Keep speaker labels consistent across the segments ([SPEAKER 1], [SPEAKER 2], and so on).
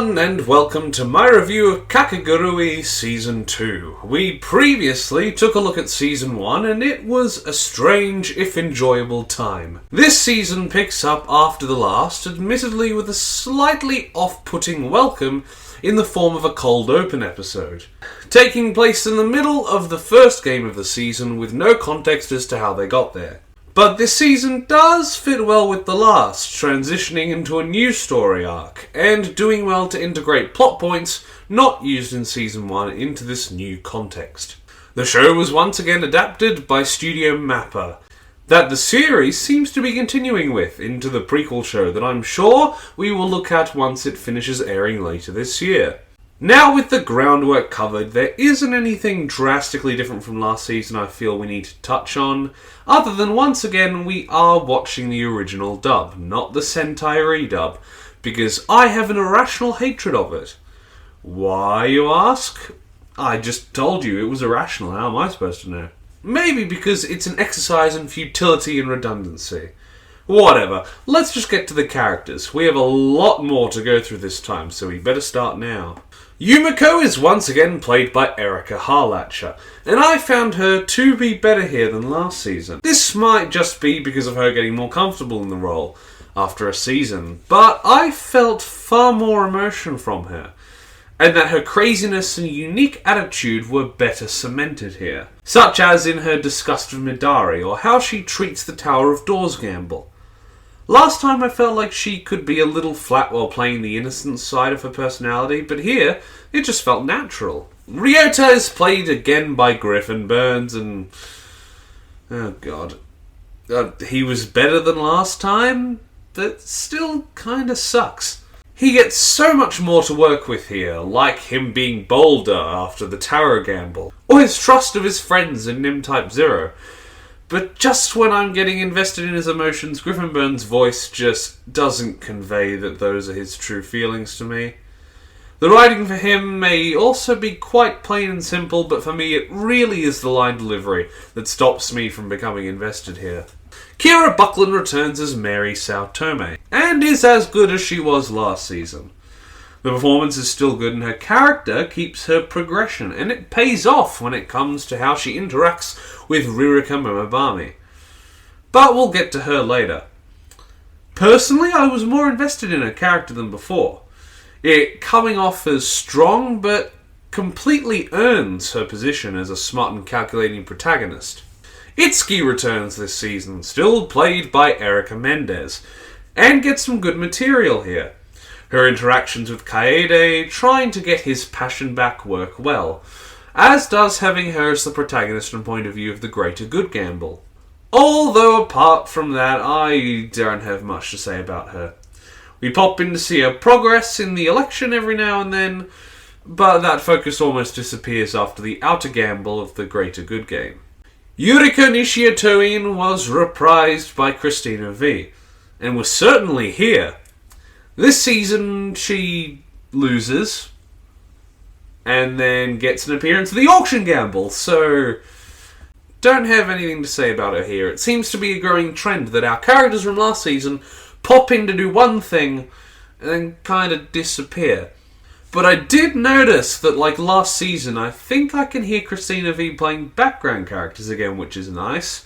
[SPEAKER 1] everyone, and welcome to my review of Kakegurui Season 2. We previously took a look at Season 1, and it was a strange, if enjoyable, time. This season picks up after the last, admittedly with a slightly off-putting welcome in the form of a cold open episode, taking place in the middle of the first game of the season with no context as to how they got there. But this season does fit well with the last, transitioning into a new story arc, and doing well to integrate plot points not used in Season 1 into this new context. The show was once again adapted by Studio Mappa, that the series seems to be continuing with into the prequel show that I'm sure we will look at once it finishes airing later this year. Now with the groundwork covered, there isn't anything drastically different from last season I feel we need to touch on, other than once again we are watching the original dub, not the Sentai redub, because I have an irrational hatred of it. Why, you ask? I just told you it was irrational, how am I supposed to know? Maybe because it's an exercise in futility and redundancy. Whatever, let's just get to the characters. We have a lot more to go through this time, so we better start now. Yumiko is once again played by Erika Harlacher, and I found her to be better here than last season. This might just be because of her getting more comfortable in the role after a season, but I felt far more emotion from her, and that her craziness and unique attitude were better cemented here, such as in her disgust of Midari, or how she treats the Tower of Doors gamble. Last time I felt like she could be a little flat while playing the innocent side of her personality, but here, it just felt natural. Ryota is played again by Griffin Burns, and... oh god. He was better than last time, but still kinda sucks. He gets so much more to work with here, like him being bolder after the Tower gamble, or his trust of his friends in Nim Type 0. But just when I'm getting invested in his emotions, Griffin Burns' voice just doesn't convey that those are his true feelings to me. The writing for him may also be quite plain and simple, but for me it really is the line delivery that stops me from becoming invested here. Kira Buckland returns as Mary Saotome, and is as good as she was last season. The performance is still good and her character keeps her progression, and it pays off when it comes to how she interacts with Ririka Momobami. But we'll get to her later. Personally, I was more invested in her character than before. It coming off as strong, but completely earns her position as a smart and calculating protagonist. Itsuki returns this season, still played by Erica Mendez, and gets some good material here. Her interactions with Kaede, trying to get his passion back, work well, as does having her as the protagonist from point of view of the greater good gamble. Although apart from that, I don't have much to say about her. We pop in to see her progress in the election every now and then, but that focus almost disappears after the outer gamble of the greater good game. Yuriko Nishiotoin was reprised by Christina V, and was certainly here. This season, she loses, and then gets an appearance at the auction gamble, so don't have anything to say about her here. It seems to be a growing trend that our characters from last season pop in to do one thing, and then kind of disappear. But I did notice that, like last season, I think I can hear Christina V playing background characters again, which is nice.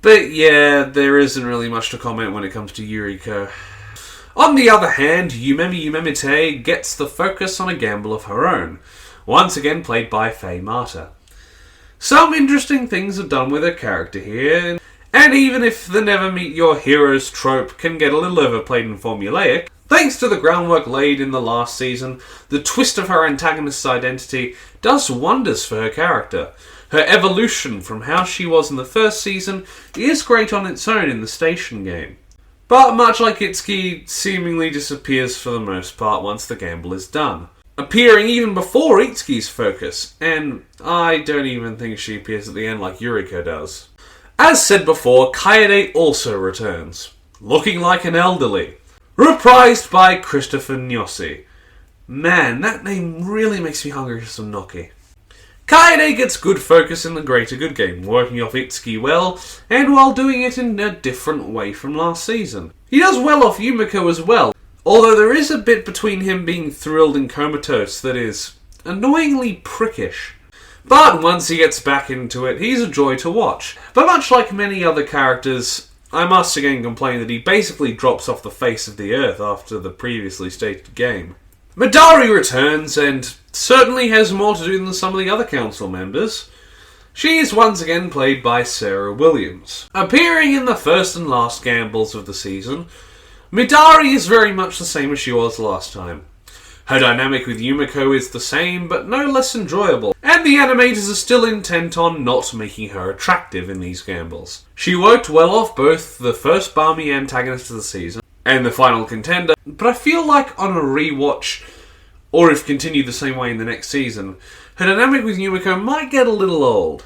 [SPEAKER 1] But yeah, there isn't really much to comment when it comes to Yuriko. On the other hand, Yumemi Yumemite gets the focus on a gamble of her own, once again played by Faye Mata. Some interesting things are done with her character here, and even if the never meet your heroes trope can get a little overplayed and formulaic, thanks to the groundwork laid in the last season, the twist of her antagonist's identity does wonders for her character. Her evolution from how she was in the first season is great on its own in the station game. But much like Itsuki, seemingly disappears for the most part once the gamble is done, appearing even before Itsuki's focus, and I don't even think she appears at the end like Yuriko does. As said before, Kaede also returns, looking like an elderly, reprised by Christopher Nyosi. Man, that name really makes me hungry for some gnocchi. Kaede gets good focus in the greater good game, working off Itsuki well, and while doing it in a different way from last season. He does well off Yumiko as well, Although there is a bit between him being thrilled and comatose that is annoyingly prickish. But once he gets back into it, he's a joy to watch. But much like many other characters, I must again complain that he basically drops off the face of the earth after the previously stated game. Midori returns and certainly has more to do than some of the other council members. She is once again played by Sarah Williams. Appearing in the first and last gambles of the season, Midori is very much the same as she was last time. Her dynamic with Yumiko is the same, but no less enjoyable, and the animators are still intent on not making her attractive in these gambles. She worked well off both the first balmy antagonist of the season and the final contender, but I feel like on a rewatch, or if continued the same way in the next season, her dynamic with Yumiko might get a little old.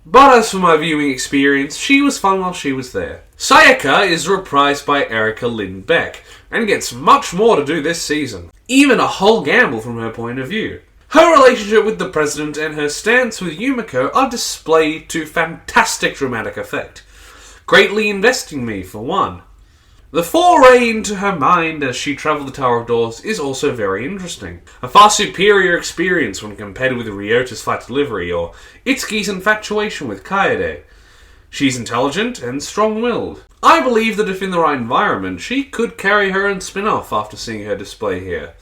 [SPEAKER 1] But as for my viewing experience, she was fun while she was there. Sayaka is reprised by Erica Lynn Beck, and gets much more to do this season. Even a whole gamble from her point of view. Her relationship with the president and her stance with Yumiko are displayed to fantastic dramatic effect, greatly investing me for one. The foray into her mind as she travelled the Tower of Doors is also very interesting. A far superior experience when compared with Ryota's fight delivery or Itsuki's infatuation with Kaede. She's intelligent and strong-willed. I believe that if in the right environment, she could carry her own spin-off after seeing her display here.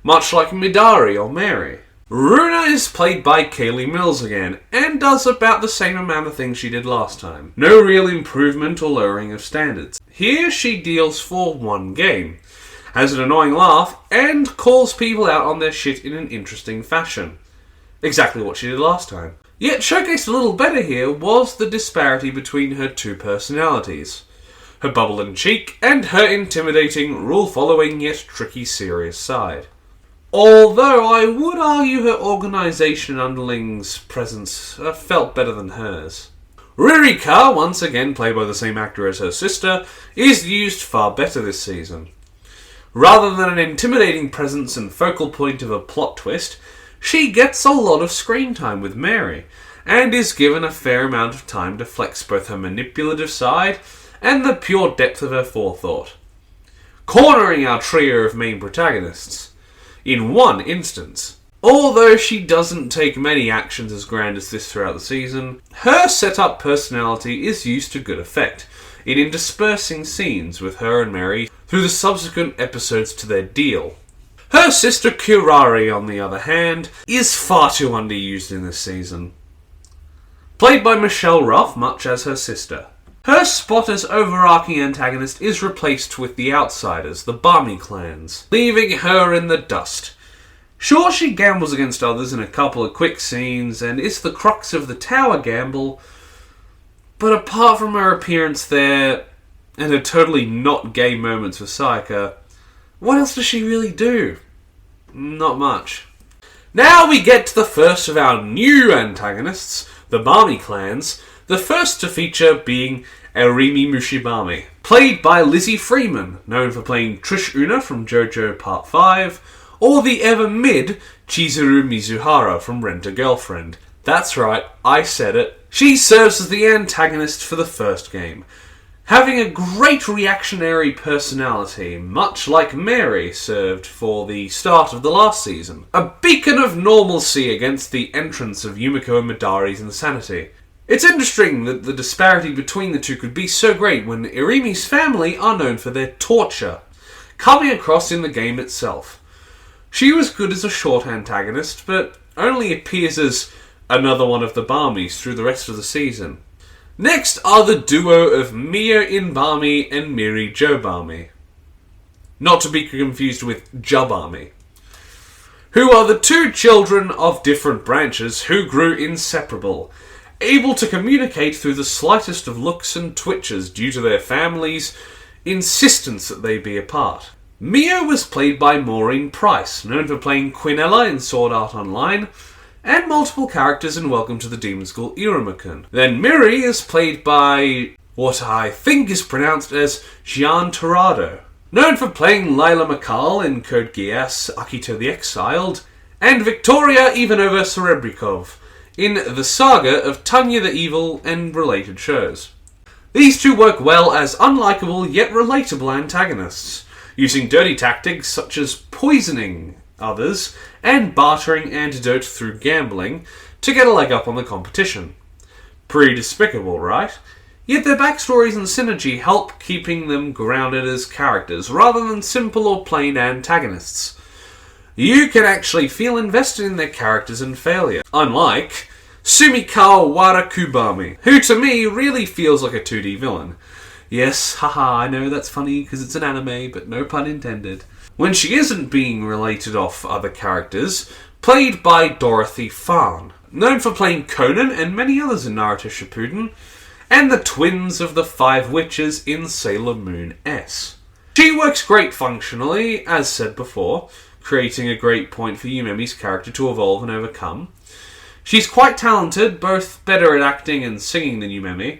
[SPEAKER 1] Much like Midori or Mary. Runa is played by Kaylee Mills again, and does about the same amount of things she did last time. No real improvement or lowering of standards. Here she deals for one game, has an annoying laugh, and calls people out on their shit in an interesting fashion. Exactly what she did last time. Yet showcased a little better here was the disparity between her two personalities. Her bubble and cheek, and her intimidating, rule-following yet tricky serious side. Although I would argue her organisation underlings presence felt better than hers. Ririka, once again played by the same actor as her sister, is used far better this season. Rather than an intimidating presence and focal point of a plot twist, she gets a lot of screen time with Mary, and is given a fair amount of time to flex both her manipulative side and the pure depth of her forethought, cornering our trio of main protagonists. In one instance. Although she doesn't take many actions as grand as this throughout the season, her set-up personality is used to good effect in interspersing scenes with her and Mary through the subsequent episodes to their deal. Her sister Kurari, on the other hand, is far too underused in this season. Played by Michelle Ruff, much as her sister. Her spot as overarching antagonist is replaced with the outsiders, the Barmy clans, leaving her in the dust. Sure, she gambles against others in a couple of quick scenes, and is the crux of the tower gamble, but apart from her appearance there, and her totally not gay moments with Sayaka, what else does she really do? Not much. Now we get to the first of our new antagonists, the Barmy clans, the first to feature being Erimi Mushibame, played by Lizzie Freeman, known for playing Trish Una from JoJo Part 5, or the ever-mid Chizuru Mizuhara from Rent-A-Girlfriend. That's right, I said it. She serves as the antagonist for the first game, having a great reactionary personality, much like Mary served for the start of the last season. A beacon of normalcy against the entrance of Yumiko and Midori's insanity. It's interesting that the disparity between the two could be so great when Irimi's family are known for their torture, coming across in the game itself. She was good as a short antagonist, but only appears as another one of the Barmies through the rest of the season. Next are the duo of Mio Inbami and Miri Jobami. Not to be confused with Jabami. Who are the two children of different branches who grew inseparable, able to communicate through the slightest of looks and twitches due to their families' insistence that they be apart. Mio was played by Maureen Price, known for playing Quinella in Sword Art Online, and multiple characters in Welcome to the Demon School Iruma-kun. Then Miri is played by what I think is pronounced as Gian Torado, known for playing Lila McCall in Code Geass Akito the Exiled, and Victoria Ivanova Serebrikov in the saga of Tanya the Evil and related shows. These two work well as unlikable yet relatable antagonists, using dirty tactics such as poisoning others and bartering antidote through gambling to get a leg up on the competition. Pretty despicable, right? Yet their backstories and synergy help keeping them grounded as characters rather than simple or plain antagonists. You can actually feel invested in their characters and failure, unlike Sumikawa Warakubami, who to me really feels like a 2D villain. Yes, haha, I know that's funny because it's an anime, but no pun intended. When she isn't being related off other characters, played by Dorothy Farn, known for playing Conan and many others in Naruto Shippuden, and the twins of the Five Witches in Sailor Moon S. She works great functionally, as said before, creating a great point for Yumemi's character to evolve and overcome. She's quite talented, both better at acting and singing than Yumemi,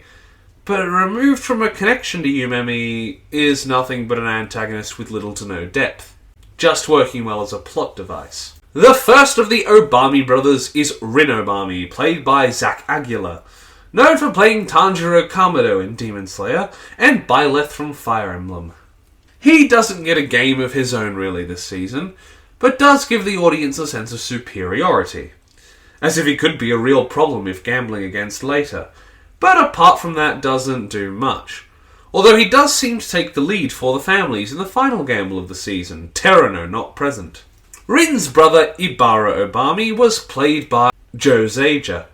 [SPEAKER 1] but removed from a connection to Yumemi is nothing but an antagonist with little to no depth, just working well as a plot device. The first of the Obami brothers is Rin Obami, played by Zack Aguilar, known for playing Tanjiro Kamado in Demon Slayer and Byleth from Fire Emblem. He doesn't get a game of his own really this season, but does give the audience a sense of superiority, as if he could be a real problem if gambling against later, but apart from that doesn't do much. Although he does seem to take the lead for the families in the final gamble of the season, Terano not present. Rin's brother Ibara Obami was played by Joe Zager,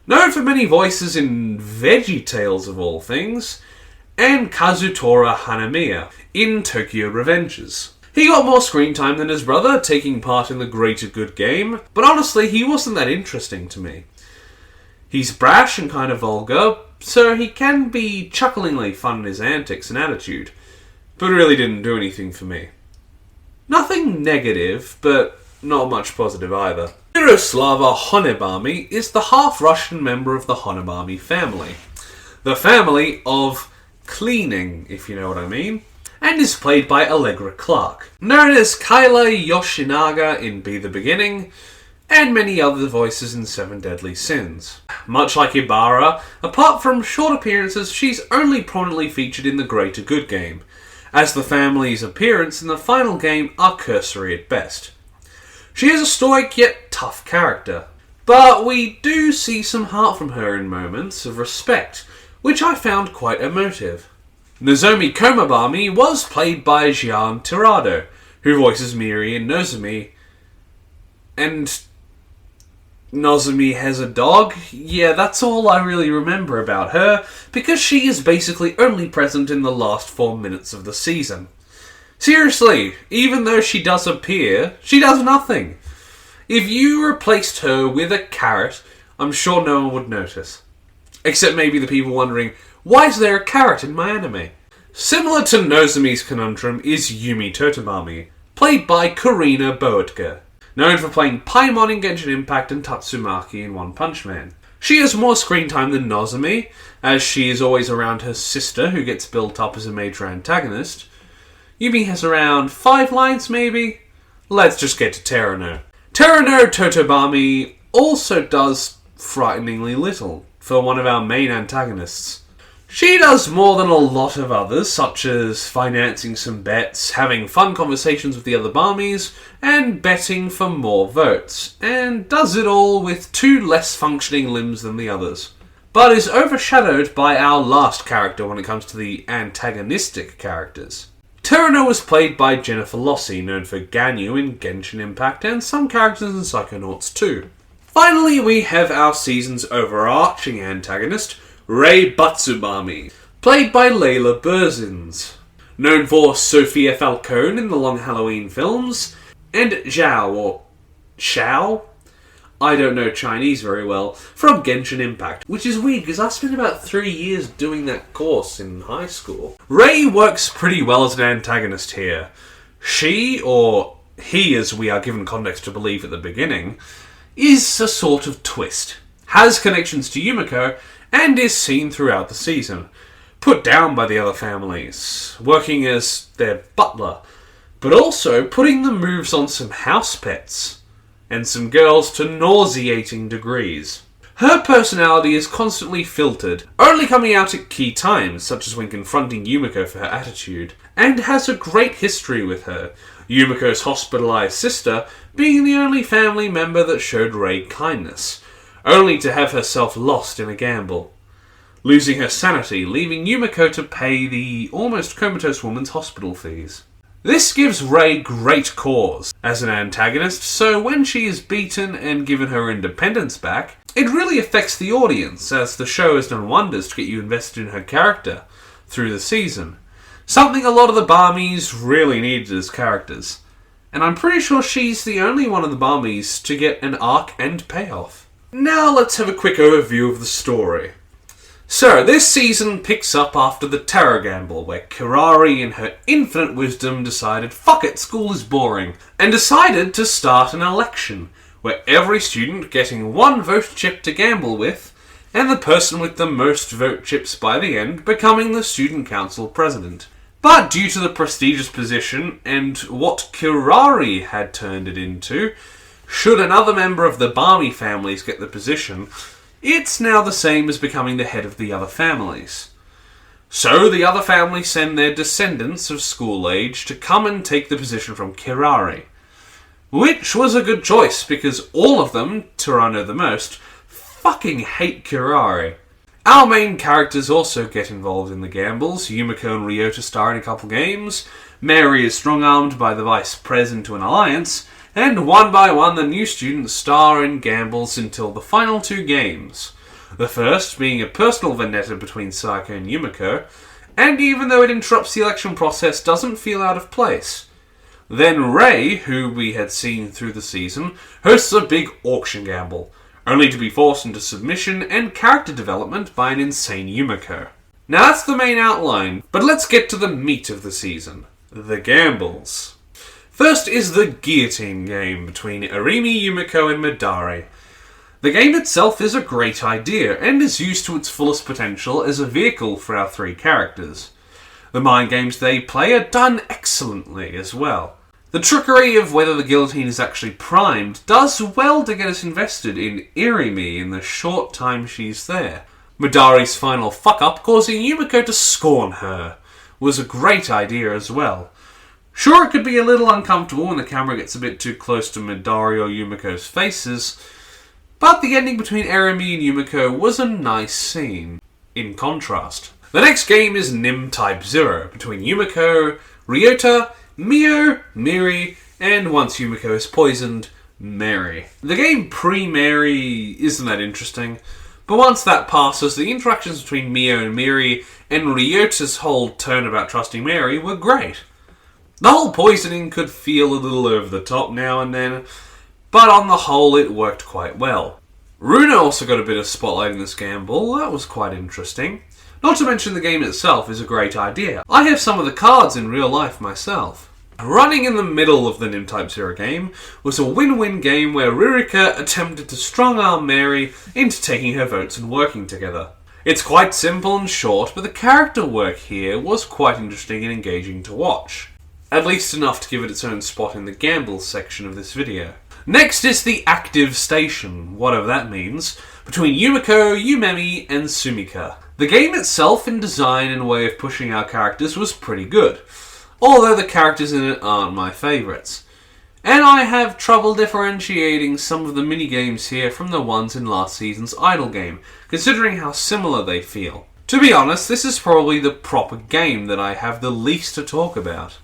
[SPEAKER 1] known for many voices in VeggieTales of all things, and Kazutora Hanamiya in Tokyo Revengers. He got more screen time than his brother, taking part in the greater good game, but honestly he wasn't that interesting to me. He's brash and kind of vulgar, so he can be chucklingly fun in his antics and attitude, but really didn't do anything for me. Nothing negative, but not much positive either. Miroslava Honebami is the half-Russian member of the Honebami family. The family of cleaning, if you know what I mean, and is played by Allegra Clark, known as Kyla Yoshinaga in Be the Beginning, and many other voices in Seven Deadly Sins. Much like Ibara, apart from short appearances, she's only prominently featured in the Greater Good game, as the family's appearance in the final game are cursory at best. She is a stoic yet tough character, but we do see some heart from her in moments of respect, which I found quite emotive. Nozomi Komabami was played by Gian Tirado, who voices Miri in Nozomi, and Nozomi has a dog? Yeah, that's all I really remember about her, because she is basically only present in the last 4 minutes of the season. Seriously, even though she does appear, she does nothing. If you replaced her with a carrot, I'm sure no one would notice. Except maybe the people wondering, why is there a carrot in my anime? Similar to Nozomi's conundrum is Yumi Totobami, played by Karina Boettger, known for playing Paimon in Genshin Impact and Tatsumaki in One Punch Man. She has more screen time than Nozomi, as she is always around her sister, who gets built up as a major antagonist. Yumi has around 5 lines, maybe? Let's just get to Terano. Terano Totobami also does frighteningly little for one of our main antagonists. She does more than a lot of others, such as financing some bets, having fun conversations with the other Barmies, and betting for more votes, and does it all with 2 less functioning limbs than the others, but is overshadowed by our last character when it comes to the antagonistic characters. Terano was played by Jennifer Lossie, known for Ganyu in Genshin Impact, and some characters in Psychonauts too. Finally, we have our season's overarching antagonist, Rei Batsubami, played by Layla Burzins, known for Sophia Falcone in the Long Halloween films, and Zhao, or Xiao? I don't know Chinese very well, from Genshin Impact, which is weird because I spent about 3 years doing that course in high school. Rei works pretty well as an antagonist here. She, or he as we are given context to believe at the beginning, is a sort of twist, has connections to Yumiko, and is seen throughout the season, put down by the other families, working as their butler, but also putting the moves on some house pets, and some girls to nauseating degrees. Her personality is constantly filtered, only coming out at key times, such as when confronting Yumiko for her attitude, and has a great history with her, Yumiko's hospitalized sister being the only family member that showed Rei kindness, only to have herself lost in a gamble, losing her sanity, leaving Yumiko to pay the almost comatose woman's hospital fees. This gives Rei great cause as an antagonist, so when she is beaten and given her independence back, it really affects the audience, as the show has done wonders to get you invested in her character through the season. Something a lot of the Barmies really needed as characters. And I'm pretty sure she's the only one of the Barmies to get an arc and payoff. Now let's have a quick overview of the story. So, this season picks up after the terror gamble, where Kirari in her infinite wisdom decided, fuck it, school is boring, and decided to start an election, where every student getting one vote chip to gamble with, and the person with the most vote chips by the end becoming the student council president. But due to the prestigious position and what Kirari had turned it into, should another member of the Barmy families get the position, it's now the same as becoming the head of the other families. So the other families send their descendants of school age to come and take the position from Kirari. Which was a good choice, because all of them, Toronto the most, fucking hate Kirari. Our main characters also get involved in the gambles. Yumiko and Ryota star in a couple games, Mary is strong-armed by the vice pres into an alliance, and one by one the new students star in gambles until the final 2 games. The first being a personal vendetta between Saiko and Yumiko, and even though it interrupts the election process, doesn't feel out of place. Then Rei, who we had seen through the season, hosts a big auction gamble, only to be forced into submission and character development by an insane Yumiko. Now that's the main outline, but let's get to the meat of the season, the gambles. First is the guillotine game between Arimi, Yumiko and Midari. The game itself is a great idea, and is used to its fullest potential as a vehicle for our 3 characters. The mind games they play are done excellently as well. The trickery of whether the guillotine is actually primed does well to get us invested in Irimi in the short time she's there. Midari's final fuck-up causing Yumiko to scorn her was a great idea as well. Sure, it could be a little uncomfortable when the camera gets a bit too close to Midari or Yumiko's faces, but the ending between Arimi and Yumiko was a nice scene, in contrast. The next game is Nim Type 0, between Yumiko, Ryota, Mio, Miri, and once Yumiko is poisoned, Mary. The game pre-Mary isn't that interesting, but once that passes, the interactions between Mio and Miri and Ryota's whole turn about trusting Mary were great. The whole poisoning could feel a little over the top now and then, but on the whole it worked quite well. Runa also got a bit of spotlight in this gamble, that was quite interesting. Not to mention the game itself is a great idea. I have some of the cards in real life myself. Running in the middle of the Nim Type 0 game was a win-win game where Ririka attempted to strong-arm Mary into taking her votes and working together. It's quite simple and short, but the character work here was quite interesting and engaging to watch. At least enough to give it its own spot in the gambles section of this video. Next is the active station, whatever that means, between Yumiko, Yumemi, and Sumika. The game itself in design and way of pushing our characters was pretty good, although the characters in it aren't my favourites. And I have trouble differentiating some of the mini-games here from the ones in last season's Idle game, considering how similar they feel. To be honest, this is probably the proper game that I have the least to talk about.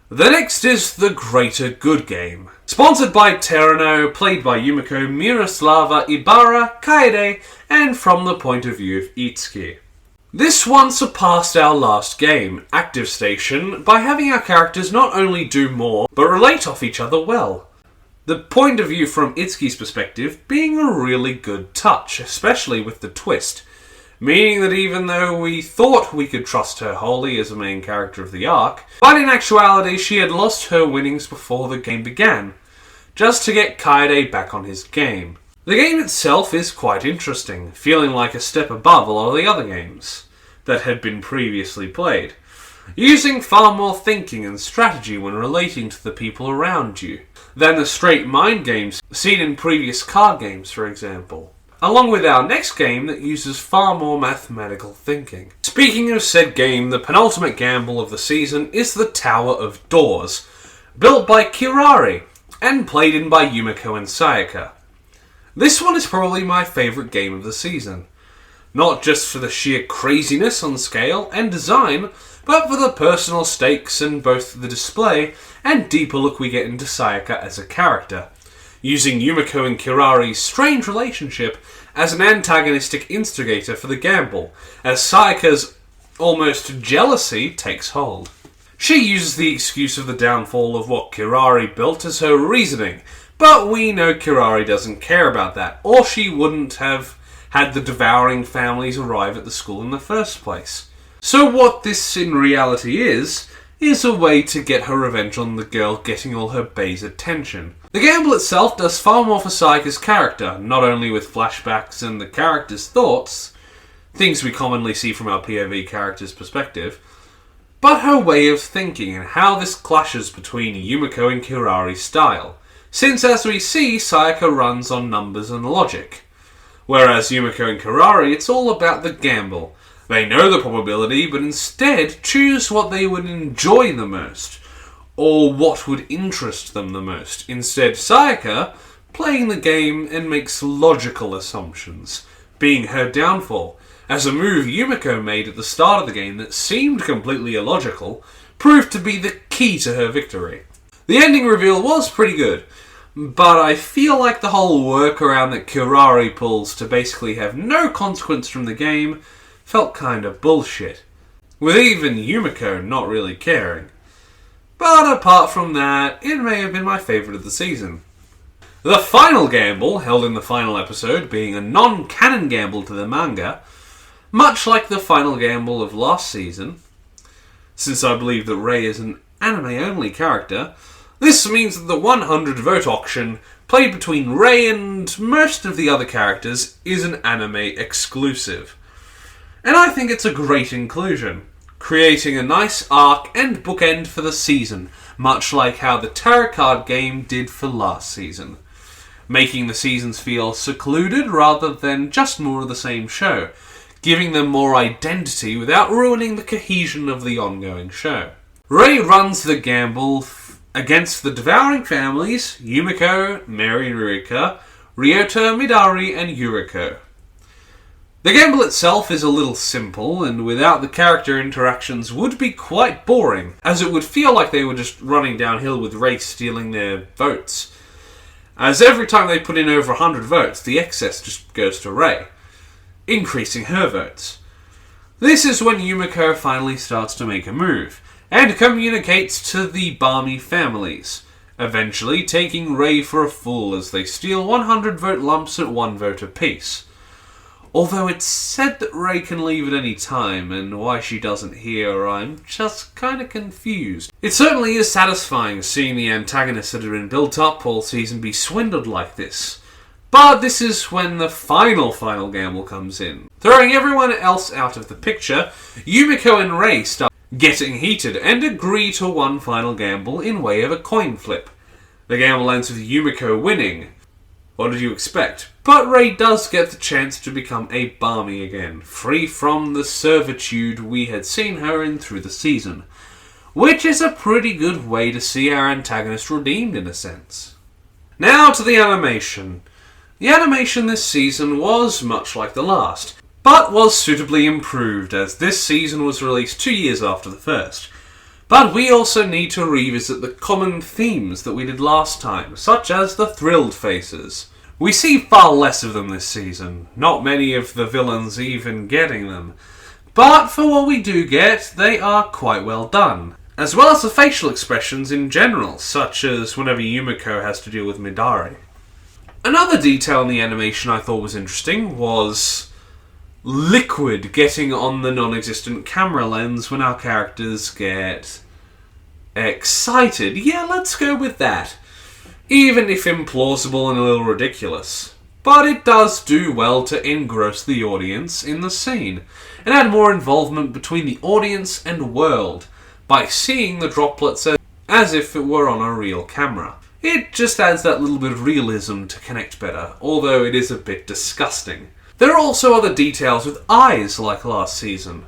[SPEAKER 1] The next is the Greater Good game. Sponsored by Terano, played by Yumiko, Miroslava, Ibarra, Kaede, and from the point of view of Itsuki. This one surpassed our last game, Active Station, by having our characters not only do more, but relate off each other well. The point of view from Itsuki's perspective being a really good touch, especially with the twist. Meaning that even though we thought we could trust her wholly as a main character of the arc, but in actuality she had lost her winnings before the game began, just to get Kaede back on his game. The game itself is quite interesting, feeling like a step above a lot of the other games that had been previously played, using far more thinking and strategy when relating to the people around you, than the straight mind games seen in previous card games, for example. along with our next game that uses far more mathematical thinking. Speaking of said game, the penultimate gamble of the season is the Tower of Doors, built by Kirari and played in by Yumiko and Sayaka. This one is probably my favourite game of the season, not just for the sheer craziness on scale and design, but for the personal stakes in both the display and deeper look we get into Sayaka as a character, using Yumiko and Kirari's strange relationship as an antagonistic instigator for the gamble, as Sayaka's almost jealousy takes hold. She uses the excuse of the downfall of what Kirari built as her reasoning, but we know Kirari doesn't care about that, or she wouldn't have had the devouring families arrive at the school in the first place. So what this in reality is a way to get her revenge on the girl getting all her bae's attention. The gamble itself does far more for Sayaka's character, not only with flashbacks and the character's thoughts, things we commonly see from our POV character's perspective, but her way of thinking and how this clashes between Yumiko and Kirari's style, since as we see, Sayaka runs on numbers and logic, whereas Yumiko and Kirari, it's all about the gamble. They know the probability, but instead choose what they would enjoy the most, or what would interest them the most. Instead, Sayaka, playing the game and makes logical assumptions, being her downfall, as a move Yumiko made at the start of the game that seemed completely illogical, proved to be the key to her victory. The ending reveal was pretty good, but I feel like the whole workaround that Kirari pulls to basically have no consequence from the game felt kind of bullshit, with even Yumiko not really caring. But apart from that, it may have been my favourite of the season. The final gamble, held in the final episode, being a non-canon gamble to the manga, much like the final gamble of last season, since I believe that Rei is an anime-only character, this means that the 100 vote auction, played between Rei and most of the other characters, is an anime exclusive. And I think it's a great inclusion, creating a nice arc and bookend for the season, much like how the tarot card game did for last season, making the seasons feel secluded rather than just more of the same show, giving them more identity without ruining the cohesion of the ongoing show. Rei runs the gamble against the devouring families Yumiko, Mary Rika, Ryota, Midari, and Yuriko. The gamble itself is a little simple, and without the character interactions would be quite boring, as it would feel like they were just running downhill with Rei stealing their votes. As every time they put in over 100 votes, the excess just goes to Rei, increasing her votes. This is when Yumiko finally starts to make a move, and communicates to the balmy families, eventually taking Rei for a fool as they steal 100 vote lumps at 1 vote apiece. Although it's said that Rei can leave at any time, and why she doesn't hear, I'm just kinda confused. It certainly is satisfying seeing the antagonists that have been built up all season be swindled like this. But this is when the final gamble comes in. Throwing everyone else out of the picture, Yumiko and Rei start getting heated and agree to one final gamble in way of a coin flip. The gamble ends with Yumiko winning. What did you expect? But Rei does get the chance to become a Barmy again, free from the servitude we had seen her in through the season, which is a pretty good way to see our antagonist redeemed in a sense. Now to the animation. The animation this season was much like the last, but was suitably improved as this season was released 2 years after the first. But we also need to revisit the common themes that we did last time, such as the thrilled faces. We see far less of them this season, not many of the villains even getting them. But for what we do get, they are quite well done. As well as the facial expressions in general, such as whenever Yumiko has to deal with Midari. Another detail in the animation I thought was interesting was liquid getting on the non-existent camera lens when our characters get excited. Yeah, let's go with that. Even if implausible and a little ridiculous. But it does do well to engross the audience in the scene, and add more involvement between the audience and world, by seeing the droplets as if it were on a real camera. It just adds that little bit of realism to connect better, although it is a bit disgusting. There are also other details with eyes like last season.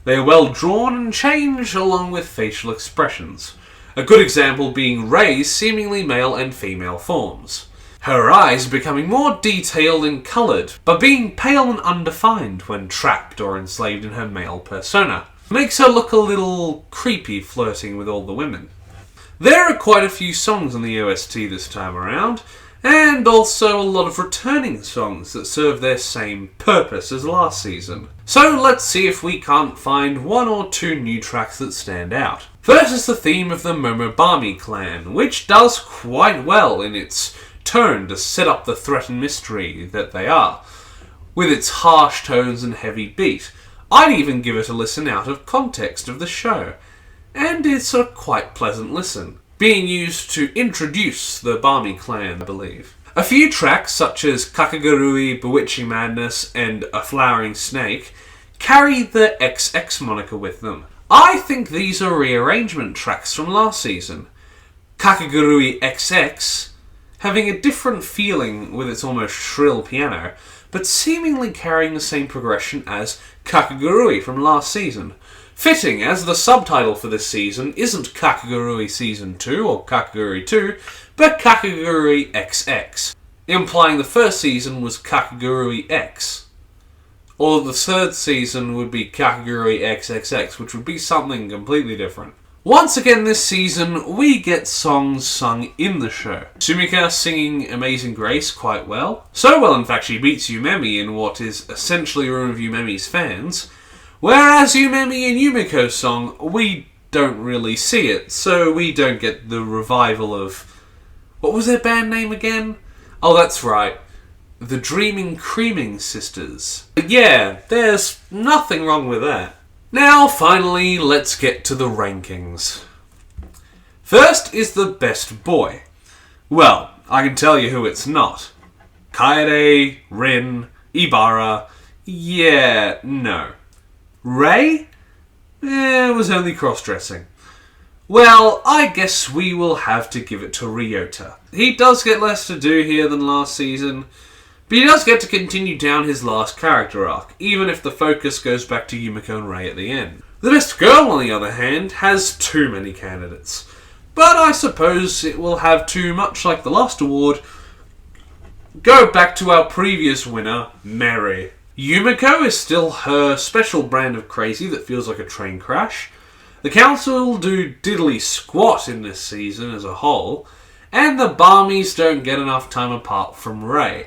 [SPEAKER 1] They are well drawn and change along with facial expressions. A good example being Ray's seemingly male and female forms. Her eyes are becoming more detailed and coloured, but being pale and undefined when trapped or enslaved in her male persona. Makes her look a little creepy flirting with all the women. There are quite a few songs on the OST this time around, and also a lot of returning songs that serve their same purpose as last season. So let's see if we can't find one or two new tracks that stand out. First is the theme of the Momobami clan, which does quite well in its tone to set up the threat and mystery that they are, with its harsh tones and heavy beat. I'd even give it a listen out of context of the show, and it's a quite pleasant listen, being used to introduce the Bami clan, I believe. A few tracks such as Kakegurui, Bewitching Madness, and A Flowering Snake carry the XX moniker with them. I think these are rearrangement tracks from last season. Kakegurui XX having a different feeling with its almost shrill piano, but seemingly carrying the same progression as Kakegurui from last season. Fitting, as the subtitle for this season isn't Kakegurui Season 2 or Kakegurui 2, but Kakegurui XX, implying the first season was Kakegurui X. Or the third season would be Kakegurui XXX, which would be something completely different. Once again this season, we get songs sung in the show. Sumika singing Amazing Grace quite well. So well, in fact, she beats Yumemi in what is essentially one of Yumemi's fans. Whereas Yumemi and Yumiko's song, we don't really see it, so we don't get the revival of... What was their band name again? Oh, that's right. The Dreaming Creaming Sisters. But yeah, there's nothing wrong with that. Now, finally, let's get to the rankings. First is the best boy. Well, I can tell you who it's not. Kaede, Rin, Ibara. Yeah, no. Ray? It was only cross-dressing. Well, I guess we will have to give it to Ryota. He does get less to do here than last season, but he does get to continue down his last character arc, even if the focus goes back to Yumiko and Ray at the end. The best girl, on the other hand, has too many candidates, but I suppose it will have to, much like the last award, go back to our previous winner, Mary. Yumiko is still her special brand of crazy that feels like a train crash. The council do diddly squat in this season as a whole, and the Barmies don't get enough time apart from Ray.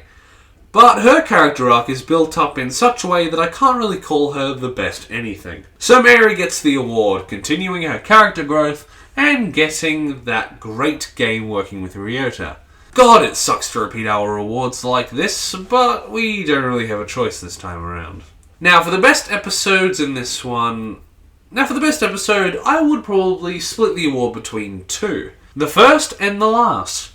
[SPEAKER 1] But her character arc is built up in such a way that I can't really call her the best anything. So Mary gets the award, continuing her character growth and getting that great game working with Ryota. God, it sucks to repeat our awards like this, but we don't really have a choice this time around. Now, for the best episodes in this one... for the best episode, I would probably split the award between two. The first and the last.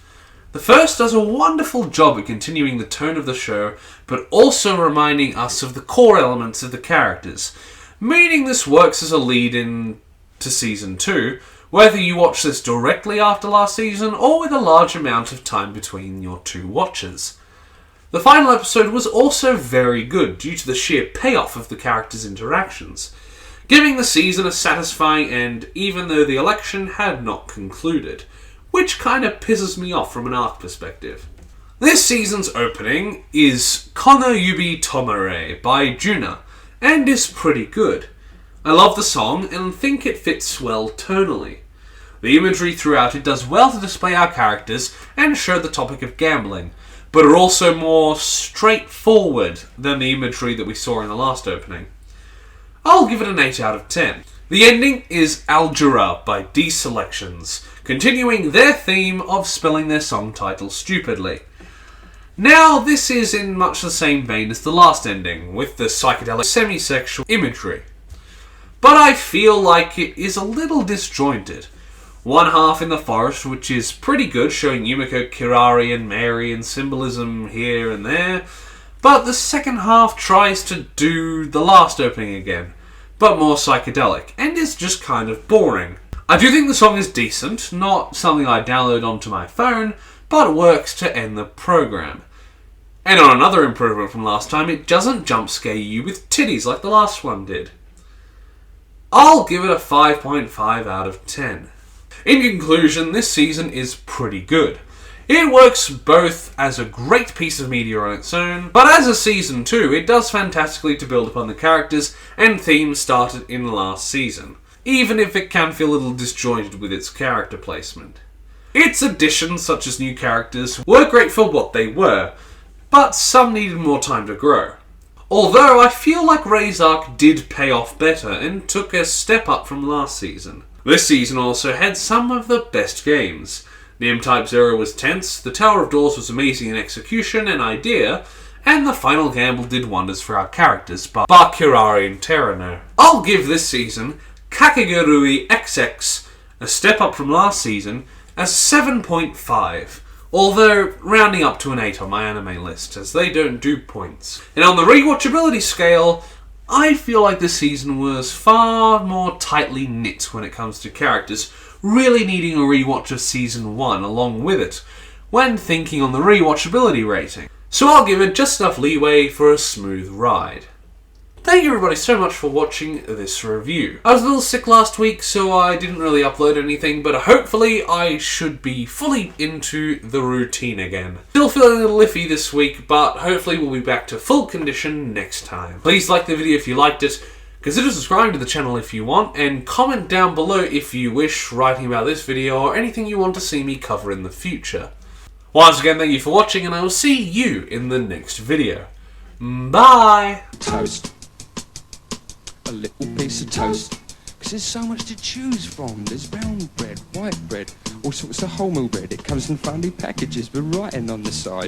[SPEAKER 1] The first does a wonderful job at continuing the tone of the show, but also reminding us of the core elements of the characters, meaning this works as a lead-in to Season 2, whether you watch this directly after last season or with a large amount of time between your two watches. The final episode was also very good due to the sheer payoff of the characters' interactions, giving the season a satisfying end even though the election had not concluded, which kind of pisses me off from an arc perspective. This season's opening is Kono Yubi Tomare by Juna, and is pretty good. I love the song and think it fits well tonally. The imagery throughout it does well to display our characters and show the topic of gambling, but are also more straightforward than the imagery that we saw in the last opening. I'll give it an 8 out of 10. The ending is Algebra by D-Selections, continuing their theme of spelling their song title stupidly. Now, this is in much the same vein as the last ending, with the psychedelic semi-sexual imagery. But I feel like it is a little disjointed. One half in the forest, which is pretty good, showing Yumiko, Kirari and Mary and symbolism here and there, but the second half tries to do the last opening again, but more psychedelic, and is just kind of boring. I do think the song is decent, not something I download onto my phone, but it works to end the program. And on another improvement from last time, it doesn't jump scare you with titties like the last one did. I'll give it a 5.5 out of 10. In conclusion, this season is pretty good. It works both as a great piece of media on its own, but as a season 2, it does fantastically to build upon the characters and themes started in last season, even if it can feel a little disjointed with its character placement. Its additions, such as new characters, were great for what they were, but some needed more time to grow. Although I feel like Ray's arc did pay off better and took a step up from last season. This season also had some of the best games. The M-Type Zero was tense, the Tower of Doors was amazing in execution and idea, and the final gamble did wonders for our characters, bar Kirari and Terrano. I'll give this season Kakegurui XX, a step up from last season, as 7.5. Although rounding up to an 8 on my anime list, as they don't do points. And on the rewatchability scale, I feel like this season was far more tightly knit when it comes to characters, really needing a rewatch of Season 1 along with it, when thinking on the rewatchability rating. So I'll give it just enough leeway for a smooth ride. Thank you everybody so much for watching this review. I was a little sick last week, so I didn't really upload anything, but hopefully I should be fully into the routine again. Still feeling a little iffy this week, but hopefully we'll be back to full condition next time. Please like the video if you liked it, consider subscribing to the channel if you want, and comment down below if you wish, writing about this video or anything you want to see me cover in the future. Once again, thank you for watching, and I will see you in the next video. Bye!
[SPEAKER 2] Toast. A little piece of toast, because there's so much to choose from. There's brown bread, white bread, all sorts of wholemeal bread. It comes in funny packages with writing on the side.